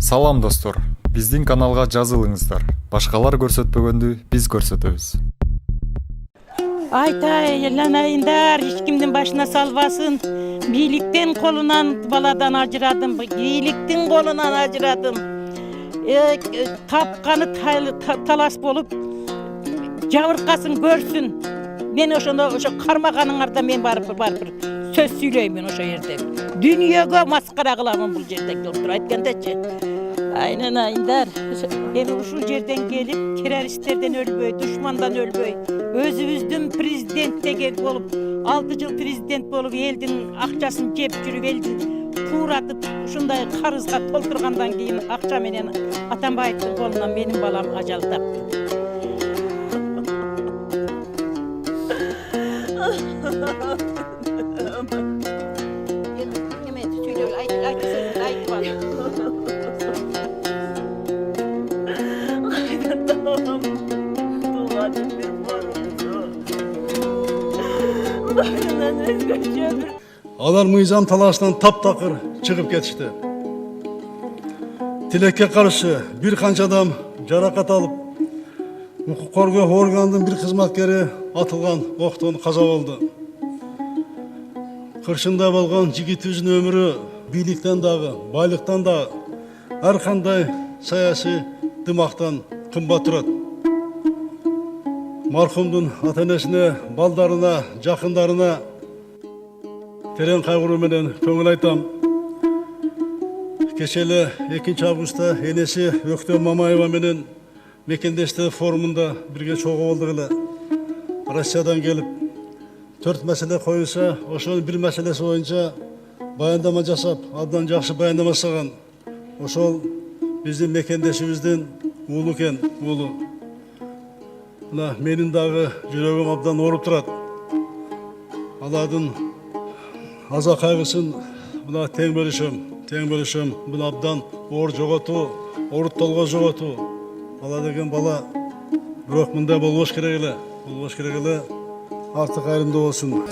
Салам достор, биздин каналга жазылыңыздар. Башкалар көрсөтпөгөндү биз көрсөтөбүз. Айтай эланайындар, ешкимдин башына салбасын. Бийликтин колунан баладан ажырадым, бийликтин колунан ажырадым. Тапканы талас болуп, жабыркасын көрсүн. Мен ошо кармаганыңарда мен барып сөз сүйлөймүн ошо жерде. Дүйнөгө маскара кыламын бул жерде келип айткандачы. Айнанайындар, эми ушул жерден келип, террористтерден өлбөй, душмандан өлбөй, өзүбүздүн президент деген болуп, 6 жыл президент болуп, элдин акчасын жеп жүрүп, элдин кууратып, ушундай карызга толтургандан кийин акча менен Атамбаевдин колунан менин балам ажал тапты. Алар мыйзам талашынан таптакыр чыгып кетишти. Тилекке каршы бир канча адам жаракат алып, укук коргоо органынын бир кызматкери атылган октон каза болду. Кыршында болгон жигитибиздин өмүрү бийликтен дагы, байлыктан дагы, ар кандай саясий дымактан кымбат турат. Мархумдун ата-энесине, балдарына, жакындарына терең кайгыруу менен көңүл айтам. Кече эле 2 августта энеси Өктөм Мамаева менен мекендештик форумунда бирге чогуу болдук эле. Россиядан келип 4 маселе коюлса, ошонун бир маселеси боюнча баяндама жасап, абдан жакшы баяндама жасаган. Ошол биздин мекендешибиздин уулу экен, уулу. Мына менин дагы жүрөгүм абдан ооруп турат. Алардын аза кайгысын мына тең бөлүшөм. Мына абдан оор жоготуу, ооруттолго жоготуу. Бала деген бала, бирок мындай болбош керек эле. Артык кайрымдуу болсун.